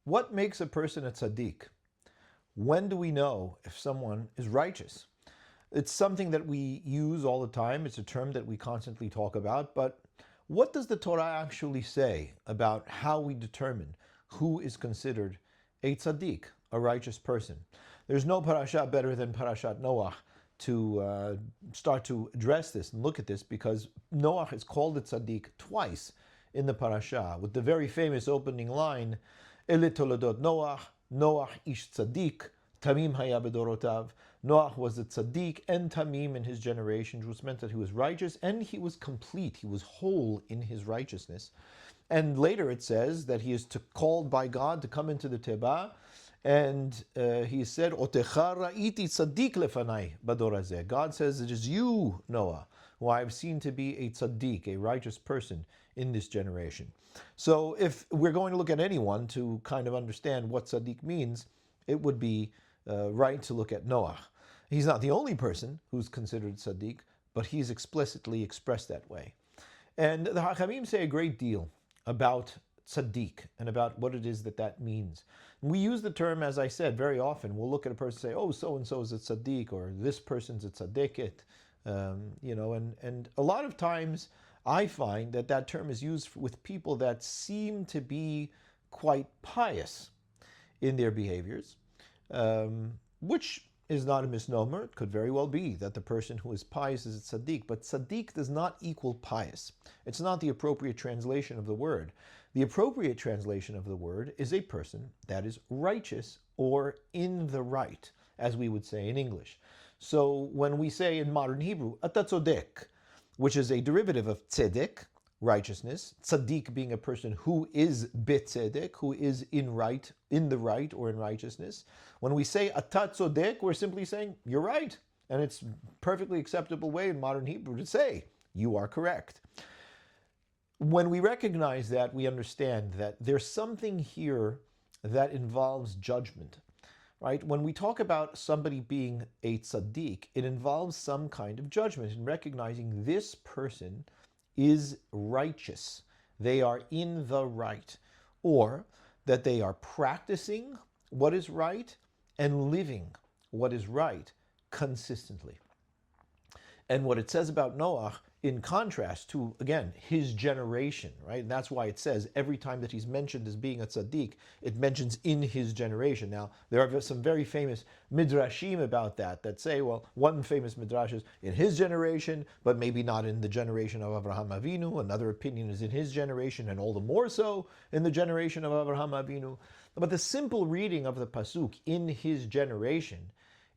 What makes a person a tsadik? When do we know if someone is righteous? It's something that we use all the time. It's a term that we constantly talk about. But what does the Torah actually say about how we determine who is considered a tsadik, a righteous person? There's no parasha better than parashat Noah to start to address this and look at this, because Noah is called a tsadik twice in the parasha, with the very famous opening line, Ele toledot Noah, Noah ish tzadik, Tamim haya bedorotav. Noah was a tzaddik and Tamim in his generation, which meant that he was righteous and he was complete, he was whole in his righteousness. And later it says that he is called by God to come into the Teba, and he said, Otecha ra'iti tzadik lefanai bador hazeh. God says, it is you, Noah, who I have seen to be a tzaddik, a righteous person in this generation. So if we're going to look at anyone to kind of understand what tzaddik means, it would be right to look at Noah. He's not the only person who's considered tzaddik, but he's explicitly expressed that way. And the Hachamim say a great deal about tzaddik and about what it is that that means. We use the term, as I said, very often. We'll look at a person and say, oh, so-and-so is a tzaddik, or this person's a tzaddiket, and a lot of times I find that that term is used with people that seem to be quite pious in their behaviors, which is not a misnomer. It could very well be that the person who is pious is a tzaddik, but tzaddik does not equal pious. It's not the appropriate translation of the word. The appropriate translation of the word is a person that is righteous or in the right, as we would say in English. So when we say in modern Hebrew, ata tzodek, which is a derivative of tzedek, righteousness, tsadik being a person who is betzedek, who is in the right or in righteousness. When we say ata tzodek, we're simply saying you're right, and it's perfectly acceptable way in modern Hebrew to say you are correct. When we recognize that, we understand that there's something here that involves judgment. Right? When we talk about somebody being a tzaddik, it involves some kind of judgment in recognizing this person is righteous. They are in the right. Or that they are practicing what is right and living what is right consistently. And what it says about Noah, in contrast to, again, his generation, right? And that's why it says every time that he's mentioned as being a tzaddik, it mentions in his generation. Now, there are some very famous midrashim about that say, well, one famous midrash is in his generation, but maybe not in the generation of Avraham Avinu. Another opinion is in his generation, and all the more so in the generation of Avraham Avinu. But the simple reading of the pasuk, in his generation,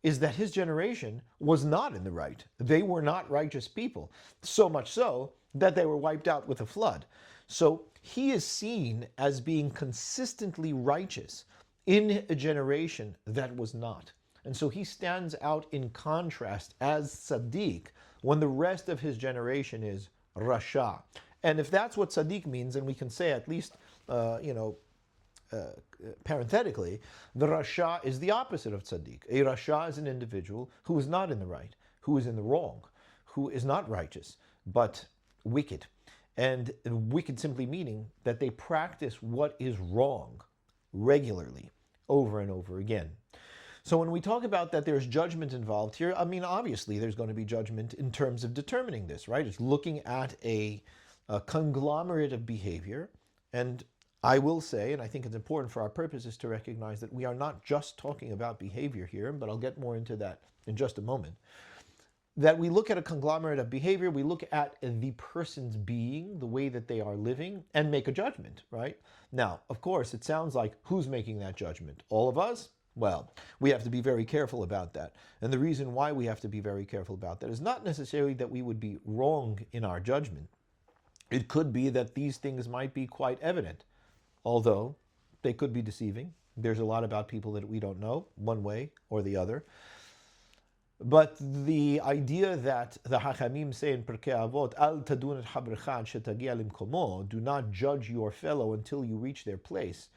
is that his generation was not in the right. They were not righteous people, so much so that they were wiped out with a flood. So he is seen as being consistently righteous in a generation that was not. And so he stands out in contrast as tzadik when the rest of his generation is rasha. And if that's what tzadik means, then we can say at least, parenthetically, the rasha is the opposite of tzaddik. A rasha is an individual who is not in the right, who is in the wrong, who is not righteous, but wicked. And wicked simply meaning that they practice what is wrong regularly, over and over again. So when we talk about that there's judgment involved here, I mean, obviously there's going to be judgment in terms of determining this, right? It's looking at a conglomerate of behavior. And I will say, and I think it's important for our purposes to recognize that we are not just talking about behavior here, but I'll get more into that in just a moment. That we look at a conglomerate of behavior, we look at the person's being, the way that they are living, and make a judgment, right? Now, of course, it sounds like who's making that judgment? All of us? Well, we have to be very careful about that. And the reason why we have to be very careful about that is not necessarily that we would be wrong in our judgment. It could be that these things might be quite evident, although they could be deceiving. There's a lot about people that we don't know, one way or the other. But the idea that the Hachamim say in Pirkei Avot, Al tadun et habrecha ad shetagia limkomo, do not judge your fellow until you reach their place.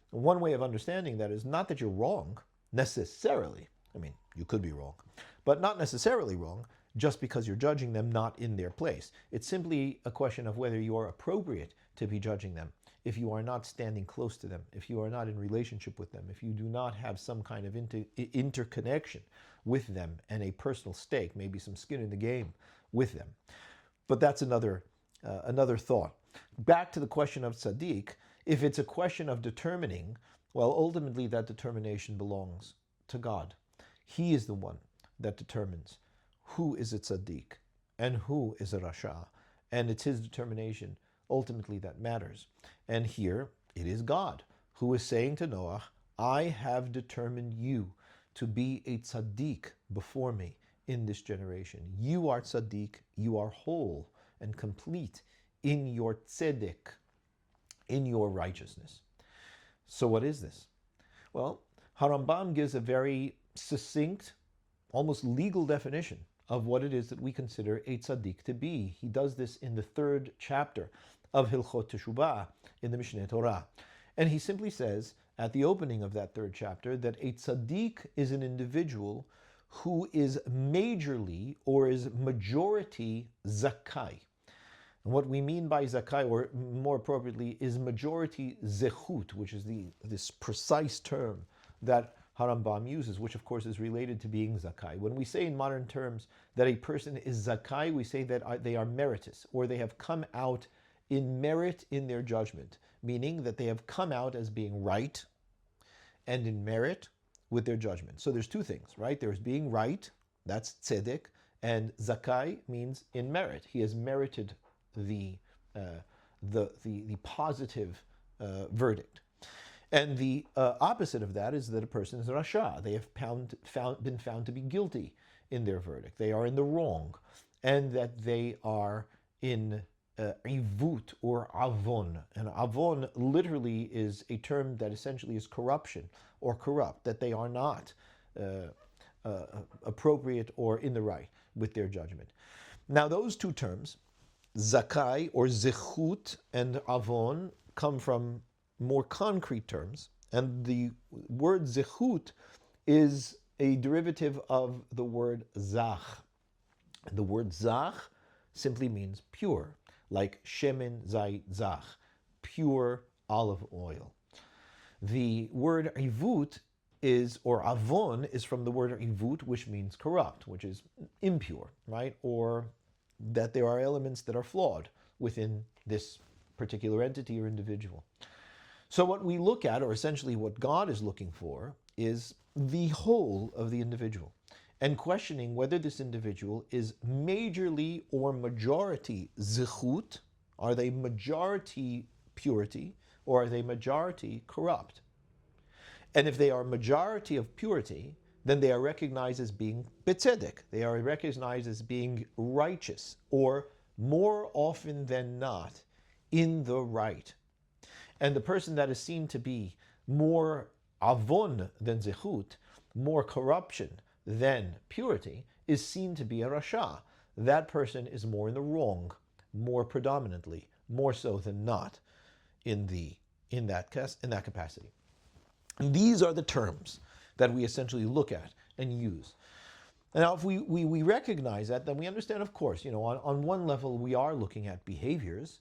One way of understanding that is not that you're wrong, necessarily. I mean, you could be wrong, but not necessarily wrong, just because you're judging them not in their place. It's simply a question of whether you are appropriate to be judging them if you are not standing close to them, if you are not in relationship with them, if you do not have some kind of interconnection with them and a personal stake, maybe some skin in the game with them. But that's another thought. Back to the question of tsadik, if it's a question of determining, well, ultimately that determination belongs to God. He is the one that determines who is a tsadik and who is a rasha. And it's his determination ultimately that matters. And here it is God who is saying to Noah, I have determined you to be a tsadik before me in this generation. You are tsadik, you are whole and complete in your tzedek, in your righteousness. So what is this? Well, Harambam gives a very succinct, almost legal definition of what it is that we consider a tzadik to be. He does this in the 3rd chapter of Hilchot Teshuvah in the Mishneh Torah. And he simply says at the opening of that 3rd chapter that a tzadik is an individual who is majorly or is majority zakai. And what we mean by zakai, or more appropriately, is majority zechut, which is this precise term that Harambam uses, which of course is related to being zakai. When we say in modern terms that a person is zakai, we say that they are meritus, or they have come out in merit in their judgment, meaning that they have come out as being right and in merit with their judgment. So there's two things, right? There's being right, that's tzedek, and zakai means in merit. He has merited the positive verdict. And the opposite of that is that a person is a rasha. They have been found to be guilty in their verdict. They are in the wrong, and that they are in ivut or avon. And avon literally is a term that essentially is corruption or corrupt, that they are not appropriate or in the right with their judgment. Now those two terms, zakai or zechut and avon, come from more concrete terms, and the word zechut is a derivative of the word zach. The word zach simply means pure, like shemen zayit zach, pure olive oil. The word ivut is, or avon, is from the word ivut, which means corrupt, which is impure, right? Or that there are elements that are flawed within this particular entity or individual. So what we look at, or essentially what God is looking for, is the whole of the individual, and questioning whether this individual is majorly or majority zechut. Are they majority purity, or are they majority corrupt? And if they are majority of purity, then they are recognized as being betzedek. They are recognized as being righteous, or more often than not, in the right. And the person that is seen to be more avon than zechut, more corruption than purity, is seen to be a rasha. That person is more in the wrong, more predominantly, more so than not, in that capacity. And these are the terms that we essentially look at and use. Now, if we recognize that, then we understand, of course, on one level we are looking at behaviors,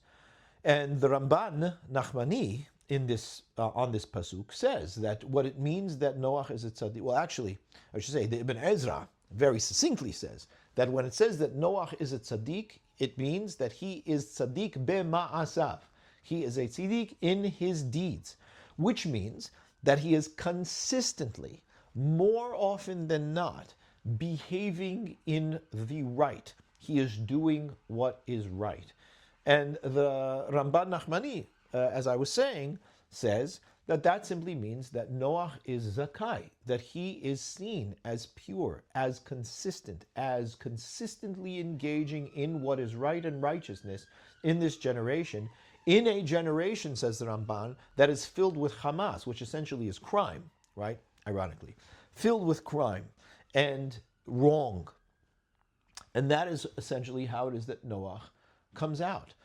and the Ramban Nachmani in this on this pasuk says that what it means that Noach is a tzadik. Well, actually, I should say the Ibn Ezra very succinctly says that when it says that Noach is a tzadik, it means that he is tzadik b'ma'asav. He is a tzadik in his deeds, which means that he is consistently, more often than not, behaving in the right. He is doing what is right. And the Ramban Nachmani, as I was saying, says that simply means that Noach is zakai, that he is seen as pure, as consistently engaging in what is right and righteousness in this generation, in a generation, says the Ramban, that is filled with Hamas, which essentially is crime, right? Ironically, filled with crime and wrong. And that is essentially how it is that Noach comes out.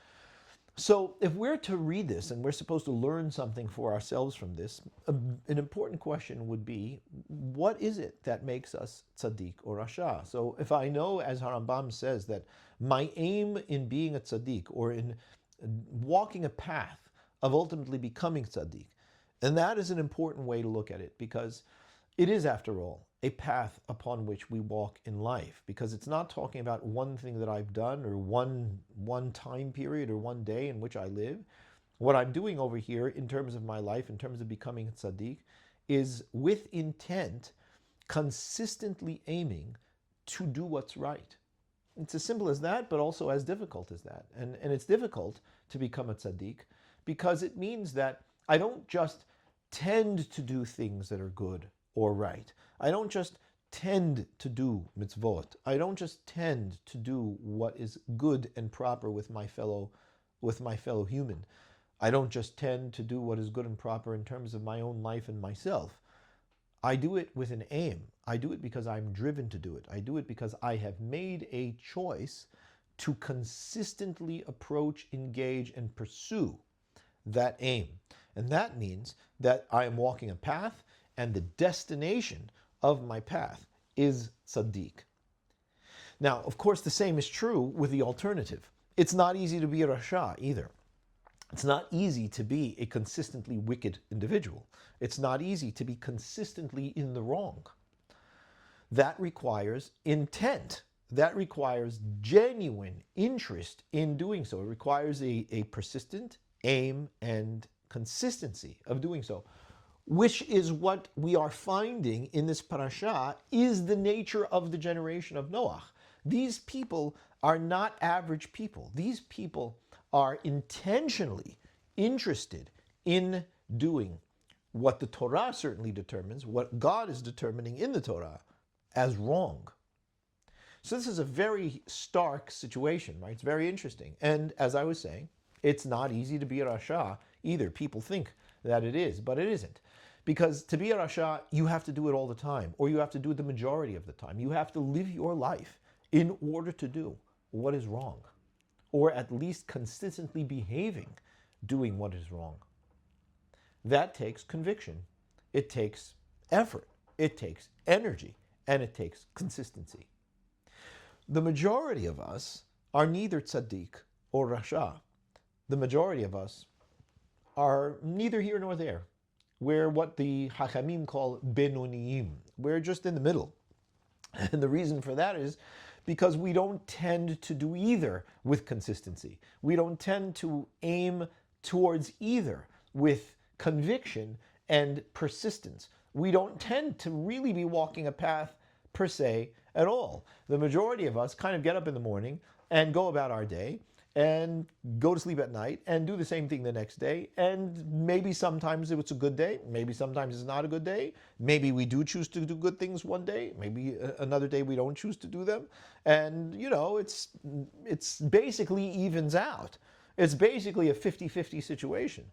So if we're to read this, and we're supposed to learn something for ourselves from this, an important question would be, what is it that makes us tzadik or rasha? So if I know, as Harambam says, that my aim in being a tzadik, or in walking a path of ultimately becoming tsadik. And that is an important way to look at it, because it is, after all, a path upon which we walk in life, because it's not talking about one thing that I've done or one time period or one day in which I live. What I'm doing over here in terms of my life, in terms of becoming a tzadik, is with intent, consistently aiming to do what's right. It's as simple as that, but also as difficult as that. And it's difficult to become a tzadik because it means that I don't just tend to do things that are good or right. I don't just tend to do mitzvot. I don't just tend to do what is good and proper with my fellow human. I don't just tend to do what is good and proper in terms of my own life and myself. I do it with an aim. I do it because I'm driven to do it. I do it because I have made a choice to consistently approach, engage, and pursue that aim. And that means that I am walking a path, and the destination of my path is tzadik. Now, of course, the same is true with the alternative. It's not easy to be a rasha either. It's not easy to be a consistently wicked individual. It's not easy to be consistently in the wrong. That requires intent. That requires genuine interest in doing so. It requires a persistent aim and consistency of doing so, which is what we are finding in this parasha is the nature of the generation of Noach. These people are not average people. These people are intentionally interested in doing what the Torah certainly determines, what God is determining in the Torah, as wrong. So this is a very stark situation, right? It's very interesting. And as I was saying, it's not easy to be a rasha either. People think that it is, but it isn't. Because to be a rasha, you have to do it all the time, or you have to do it the majority of the time. You have to live your life in order to do what is wrong, or at least consistently behaving, doing what is wrong. That takes conviction. It takes effort. It takes energy. And it takes consistency. The majority of us are neither tsadik or rasha. The majority of us are neither here nor there. We're what the Hachamim call benoniyim. We're just in the middle. And the reason for that is because we don't tend to do either with consistency. We don't tend to aim towards either with conviction and persistence. We don't tend to really be walking a path per se at all. The majority of us kind of get up in the morning and go about our day and go to sleep at night and do the same thing the next day. And maybe sometimes it's a good day. Maybe sometimes it's not a good day. Maybe we do choose to do good things one day. Maybe another day we don't choose to do them. And, it's basically evens out. It's basically a 50-50 situation.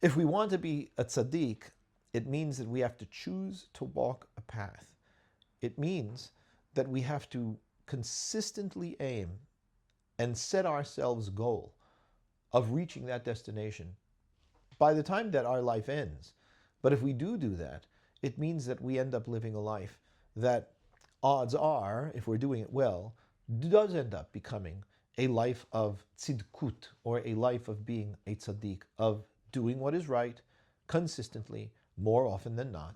If we want to be a tsadik, it means that we have to choose to walk a path. It means that we have to consistently aim and set ourselves goal of reaching that destination by the time that our life ends. But if we do that, it means that we end up living a life that, odds are, if we're doing it well, does end up becoming a life of tzidkut, or a life of being a tzadik, of doing what is right consistently, more often than not,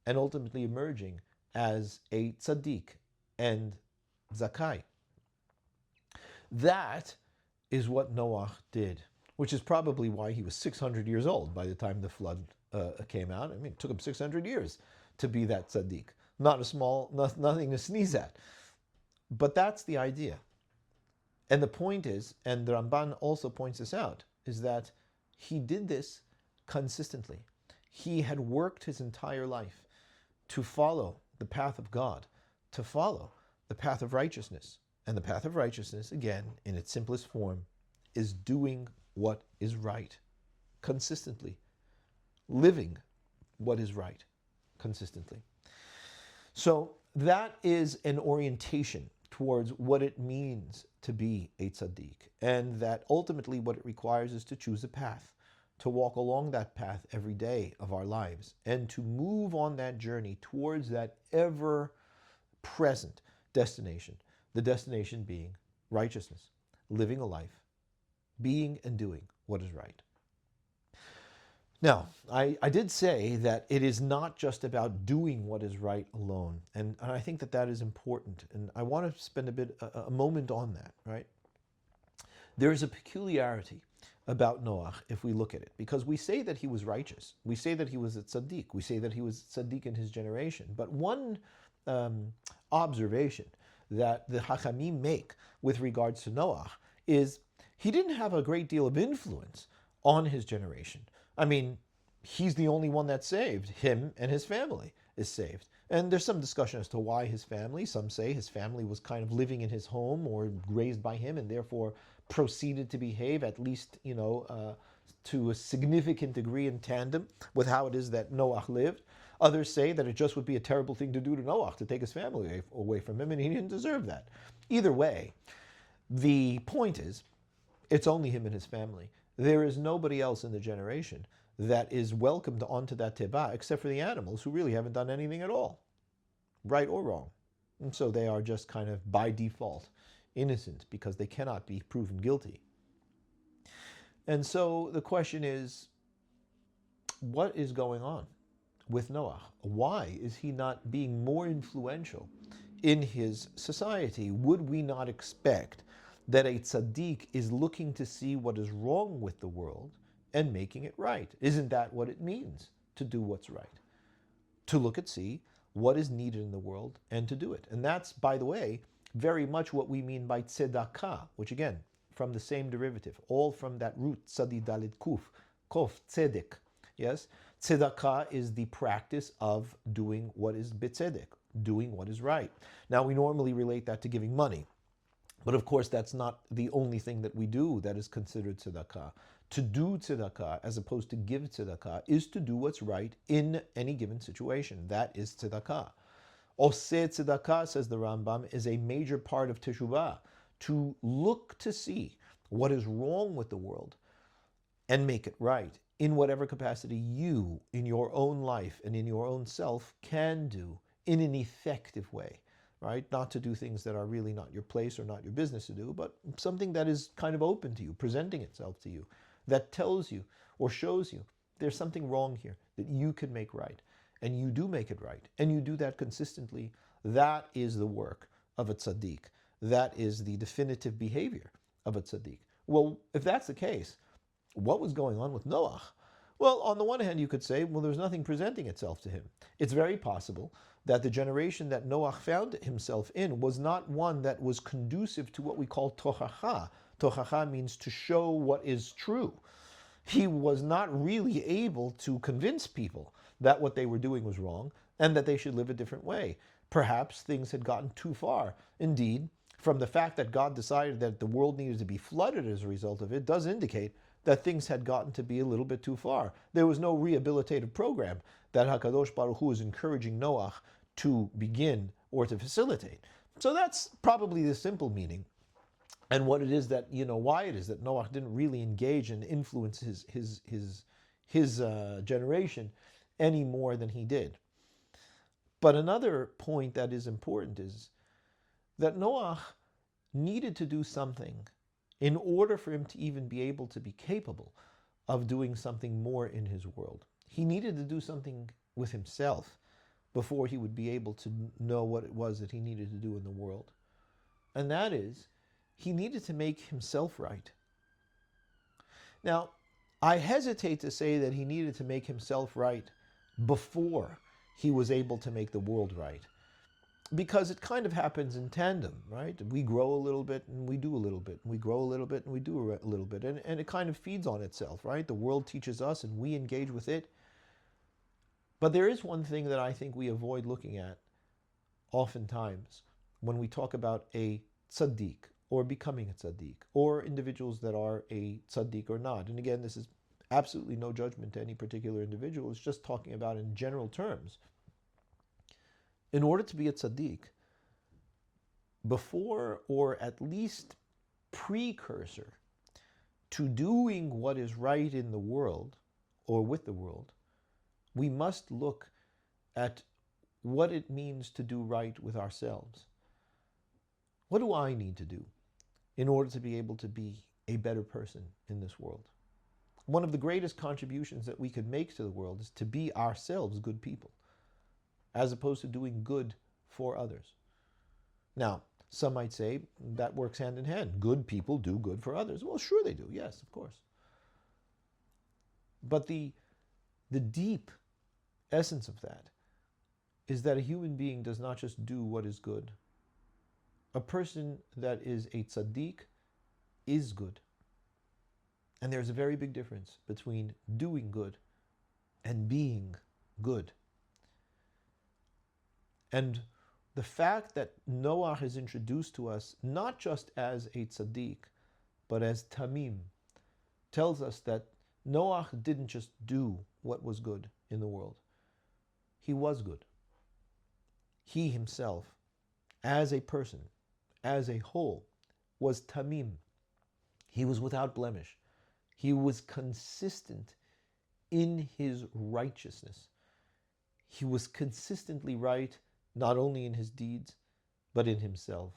and ultimately emerging as a tzadik and zakai. That is what Noach did, which is probably why he was 600 years old by the time the flood came out. I mean, it took him 600 years to be that tzadik. Nothing to sneeze at. But that's the idea. And the point is, and the Ramban also points this out, is that he did this consistently. He had worked his entire life to follow the path of God, to follow the path of righteousness. And the path of righteousness, again, in its simplest form, is doing what is right consistently, living what is right consistently. So that is an orientation towards what it means to be a tzaddik, and that ultimately what it requires is to choose a path, to walk along that path every day of our lives, and to move on that journey towards that ever-present destination, the destination being righteousness, living a life, being and doing what is right. Now, I did say that it is not just about doing what is right alone, and I think that that is important, and I want to spend a moment on that, right? There is a peculiarity about Noach if we look at it, because we say that he was righteous, we say that he was a tsadik, we say that he was tsadik in his generation, but one observation that the Hachamim make with regards to Noach is he didn't have a great deal of influence on his generation. I mean, he's the only one that's saved. Him and his family is saved. And there's some discussion as to why his family. Some say his family was kind of living in his home or raised by him and therefore proceeded to behave at least, to a significant degree in tandem with how it is that Noach lived. Others say that it just would be a terrible thing to do to Noach, to take his family away from him, and he didn't deserve that. Either way, the point is, it's only him and his family. There is nobody else in the generation that is welcomed onto that teba except for the animals who really haven't done anything at all, right or wrong. And so they are just kind of by default innocent because they cannot be proven guilty. And so the question is, what is going on with Noah? Why is he not being more influential in his society? Would we not expect that a tsadik is looking to see what is wrong with the world and making it right? Isn't that what it means to do what's right? To look and see what is needed in the world and to do it. And that's, by the way, very much what we mean by tzedakah, which again, from the same derivative, all from that root, tzadi dalit kuf, kof, tsadik. Yes? Tzedakah is the practice of doing what is bitzedek, doing what is right. Now, we normally relate that to giving money. But of course, that's not the only thing that we do that is considered tzedakah. To do tzedakah, as opposed to give tzedakah, is to do what's right in any given situation. That is tzedakah. Oseh tzedakah, says the Rambam, is a major part of teshuvah, to look to see what is wrong with the world and make it right in whatever capacity you, in your own life and in your own self, can do in an effective way. Right? Not to do things that are really not your place or not your business to do, but something that is kind of open to you, presenting itself to you, that tells you or shows you there's something wrong here that you can make right. And you do make it right. And you do that consistently. That is the work of a tsadik. That is the definitive behavior of a tsadik. Well, if that's the case, what was going on with Noach? Well, on the one hand, you could say, well, there's nothing presenting itself to him. It's very possible that the generation that Noach found himself in was not one that was conducive to what we call tochacha. Tochacha means to show what is true. He was not really able to convince people that what they were doing was wrong and that they should live a different way. Perhaps things had gotten too far. Indeed, from the fact that God decided that the world needed to be flooded as a result of it, does indicate that things had gotten to be a little bit too far. There was no rehabilitative program that HaKadosh Baruch Hu is encouraging Noach to begin or to facilitate. So that's probably the simple meaning. And what it is that, why it is that Noach didn't really engage and influence his generation any more than he did. But another point that is important is that Noach needed to do something in order for him to even be able to be capable of doing something more in his world. He needed to do something with himself before he would be able to know what it was that he needed to do in the world. And that is, he needed to make himself right. Now, I hesitate to say that he needed to make himself right before he was able to make the world right, because it kind of happens in tandem, right? We grow a little bit and we do a little bit, and we grow a little bit and we do a little bit, and it kind of feeds on itself, right? The world teaches us and we engage with it. But there is one thing that I think we avoid looking at oftentimes when we talk about a tsadik or becoming a tsadik or individuals that are a tsadik or not. And again, this is absolutely no judgment to any particular individual. It's just talking about in general terms. In order to be a tsadik, before or at least precursor to doing what is right in the world or with the world, we must look at what it means to do right with ourselves. What do I need to do in order to be able to be a better person in this world? One of the greatest contributions that we could make to the world is to be ourselves good people, as opposed to doing good for others. Now, some might say that works hand in hand. Good people do good for others. Well, sure they do. Yes, of course. But the deep essence of that is that a human being does not just do what is good. A person that is a tsadik is good. And there's a very big difference between doing good and being good. And the fact that Noah is introduced to us not just as a tsadik, but as tamim, tells us that Noah didn't just do what was good in the world. He was good. He himself, as a person, as a whole, was tamim. He was without blemish. He was consistent in his righteousness. He was consistently right, not only in his deeds, but in himself.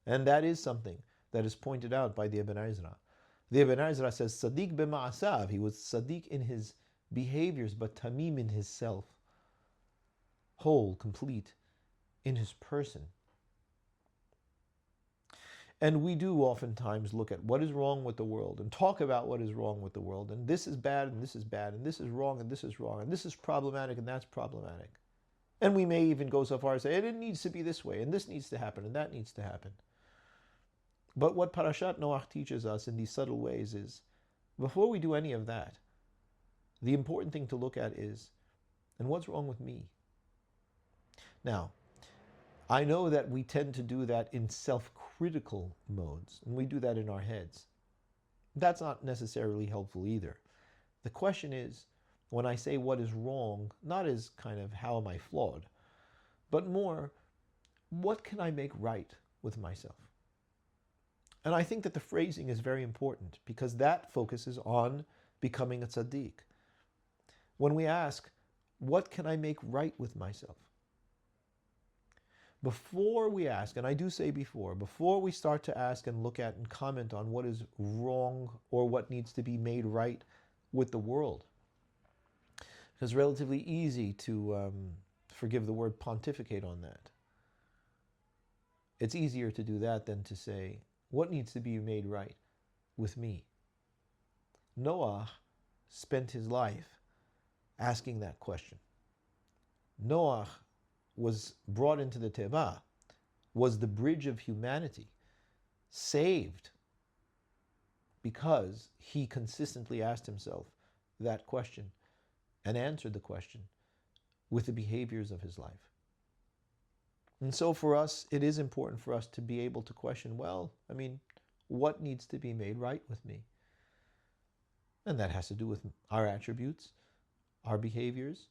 And that is something that is pointed out by the Ibn Ezra. The Ibn Ezra says, Sadik b'ma'asav. He was sadik in his behaviors, but tamim in his self. Whole, complete, in his person. And we do oftentimes look at what is wrong with the world and talk about what is wrong with the world. And this is bad, and this is bad, and this is wrong, and this is wrong, and this is problematic, and that's problematic. And we may even go so far as say, it needs to be this way, and this needs to happen, and that needs to happen. But what Parashat Noach teaches us in these subtle ways is, before we do any of that, the important thing to look at is, and what's wrong with me? Now, I know that we tend to do that in self-critical modes, and we do that in our heads. That's not necessarily helpful either. The question is, when I say what is wrong, not as kind of how am I flawed, but more, what can I make right with myself? And I think that the phrasing is very important because that focuses on becoming a tsadik. When we ask, what can I make right with myself? Before we ask, and I do say before we start to ask and look at and comment on what is wrong or what needs to be made right with the world, it's relatively easy to, forgive the word, pontificate on that. It's easier to do that than to say, what needs to be made right with me? Noah spent his life asking that question. Noah was brought into the Teva, was the bridge of humanity, saved because he consistently asked himself that question and answered the question with the behaviors of his life. And so for us, it is important for us to be able to question, what needs to be made right with me? And that has to do with our attributes, our behaviors,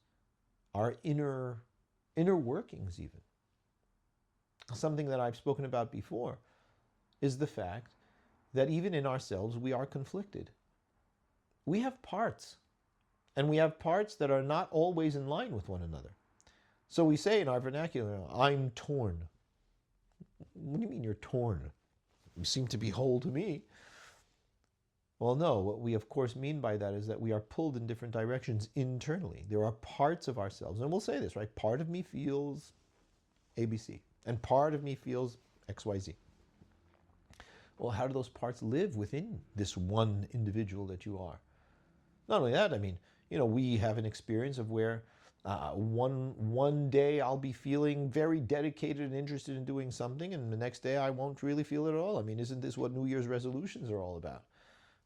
our inner workings even. Something that I've spoken about before is the fact that even in ourselves we are conflicted. We have parts, and we have parts that are not always in line with one another. So we say in our vernacular, I'm torn. What do you mean you're torn? You seem to be whole to me. Well, no, what we of course mean by that is that we are pulled in different directions internally. There are parts of ourselves, and we'll say this, right? Part of me feels ABC, and part of me feels XYZ. Well, how do those parts live within this one individual that you are? Not only that, we have an experience of where one day I'll be feeling very dedicated and interested in doing something, and the next day I won't really feel it at all. Isn't this what New Year's resolutions are all about?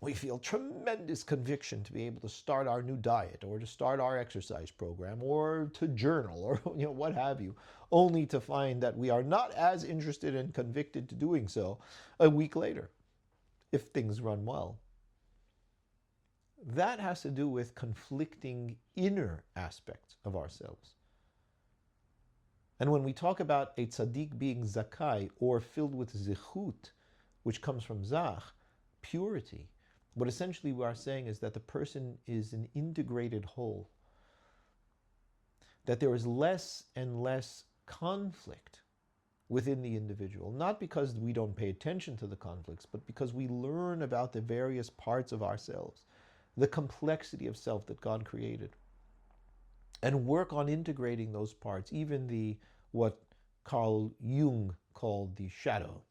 We feel tremendous conviction to be able to start our new diet or to start our exercise program or to journal or what have you, only to find that we are not as interested and convicted to doing so a week later, if things run well. That has to do with conflicting inner aspects of ourselves. And when we talk about a tsadik being zakai or filled with zichut, which comes from zach, purity, what essentially we are saying is that the person is an integrated whole. That there is less and less conflict within the individual, not because we don't pay attention to the conflicts, but because we learn about the various parts of ourselves the complexity of self that God created, and work on integrating those parts, even what Carl Jung called the shadow,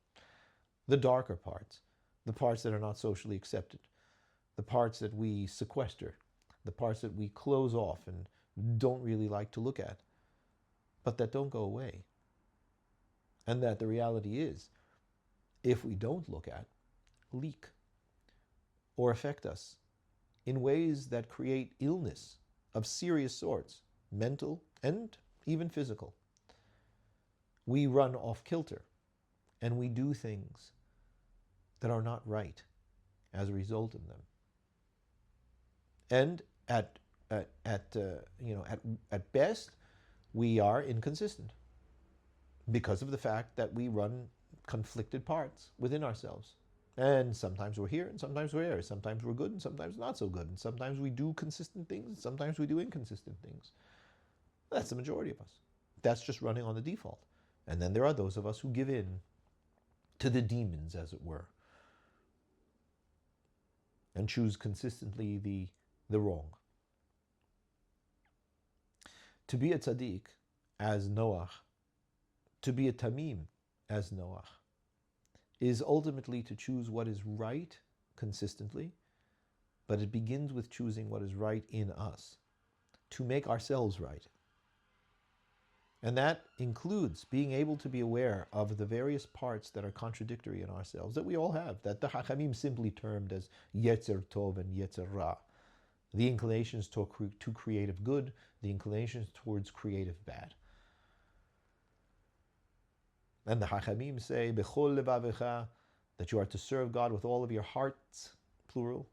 the darker parts, the parts that are not socially accepted, the parts that we sequester, the parts that we close off and don't really like to look at, but that don't go away. And that the reality is, if we don't look at, leak or affect us in ways that create illness of serious sorts, mental and even physical. We run off kilter and we do things that are not right as a result of them. And at best, we are inconsistent because of the fact that we run conflicted parts within ourselves. And sometimes we're here and sometimes we're there. Sometimes we're good and sometimes not so good. And sometimes we do consistent things and sometimes we do inconsistent things. That's the majority of us. That's just running on the default. And then there are those of us who give in to the demons, as it were, and choose consistently the wrong. To be a tsadik, as Noach, to be a tamim, as Noach, is ultimately to choose what is right consistently, but it begins with choosing what is right in us, to make ourselves right. And that includes being able to be aware of the various parts that are contradictory in ourselves, that we all have, that the Hachamim simply termed as Yetzer Tov and Yetzer Ra, the inclinations to creative good, the inclinations towards creative bad. And the Hachamim say, Bechol levavecha, that you are to serve God with all of your hearts, plural,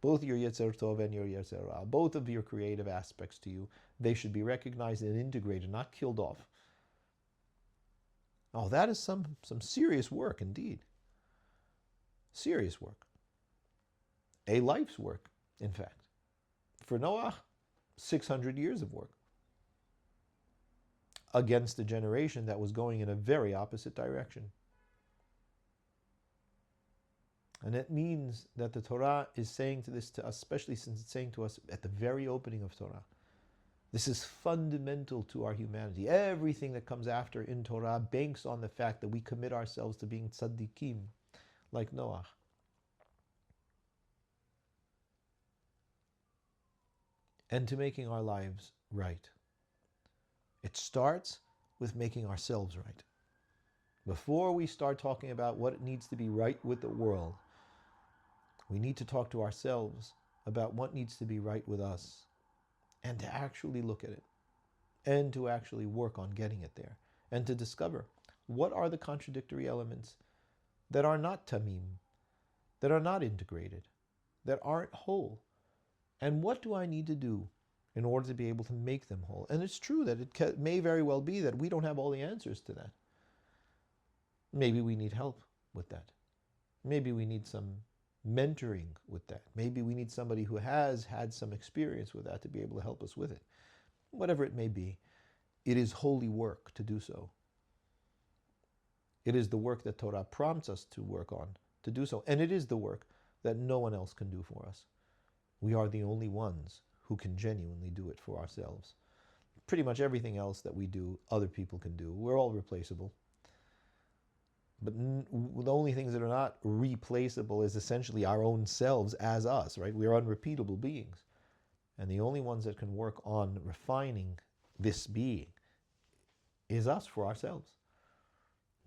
both your Yetzer Tov and your Yetzer Ra, both of your creative aspects to you, they should be recognized and integrated, not killed off. Oh, that is some serious work indeed. Serious work. A life's work, in fact. For Noach, 600 years of work against a generation that was going in a very opposite direction. And it means that the Torah is saying this to us, especially since it's saying to us at the very opening of Torah. This is fundamental to our humanity. Everything that comes after in Torah banks on the fact that we commit ourselves to being tzadikim, like Noach. And to making our lives right. It starts with making ourselves right. Before we start talking about what it needs to be right with the world, we need to talk to ourselves about what needs to be right with us, and to actually look at it, and to actually work on getting it there, and to discover what are the contradictory elements that are not tamim, that are not integrated, that aren't whole, and what do I need to do in order to be able to make them whole. And it's true that it may very well be that we don't have all the answers to that. Maybe we need help with that. Maybe we need some mentoring with that. Maybe we need somebody who has had some experience with that to be able to help us with it. Whatever it may be, it is holy work to do so. It is the work that Torah prompts us to work on, to do so. And it is the work that no one else can do for us. We are the only ones who can genuinely do it for ourselves. Pretty much everything else that we do, other people can do. We're all replaceable. But the only things that are not replaceable is essentially our own selves as us, right? We are unrepeatable beings. And the only ones that can work on refining this being is us for ourselves.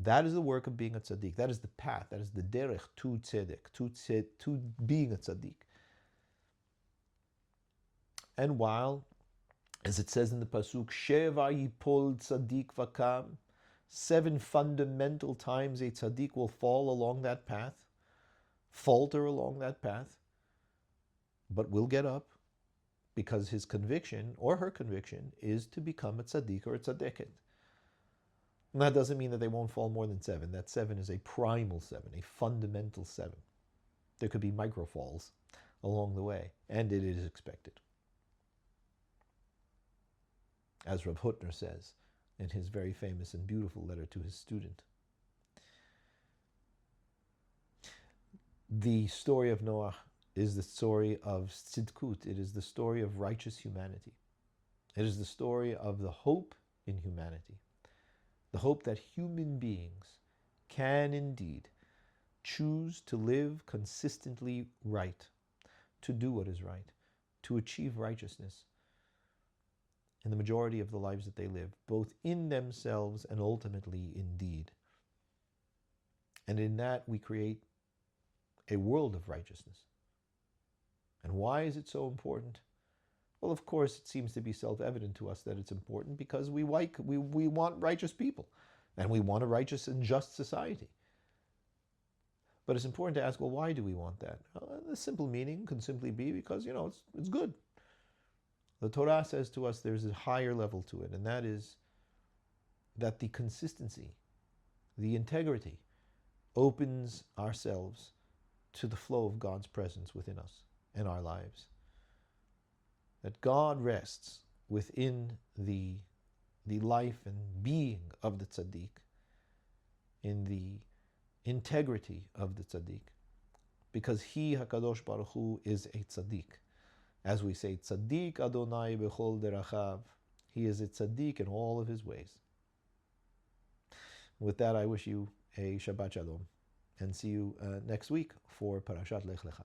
That is the work of being a tsadik. That is the path. That is the derech to tzedek, to being a tsadik. And while, as it says in the pasuk, Sheva yipol tzadik vakam, 7 fundamental times a tzadik will fall along that path, falter along that path, but will get up because his conviction or her conviction is to become a tzadik or a tzaddiket. And that doesn't mean that they won't fall more than 7. That 7 is a primal 7, a fundamental 7. There could be micro falls along the way, and it is expected. As Rav Hutner says in his very famous and beautiful letter to his student. The story of Noah is the story of tzidkut. It is the story of righteous humanity. It is the story of the hope in humanity. The hope that human beings can indeed choose to live consistently right, to do what is right, to achieve righteousness in the majority of the lives that they live, both in themselves and ultimately in deed. And in that we create a world of righteousness. And why is it so important? Well, of course, it seems to be self-evident to us that it's important because we want righteous people, and we want a righteous and just society. But it's important to ask, well, why do we want that? Well, the simple meaning can simply be because, it's good. The Torah says to us there's a higher level to it, and that is that the consistency, the integrity, opens ourselves to the flow of God's presence within us and our lives. That God rests within the life and being of the tsadik, in the integrity of the tsadik, because He, HaKadosh Baruch Hu, is a tsadik. As we say, tsadik Adonai bechol derachav. He is a tsadik in all of His ways. With that, I wish you a Shabbat Shalom, and see you next week for Parashat Lech Lecha.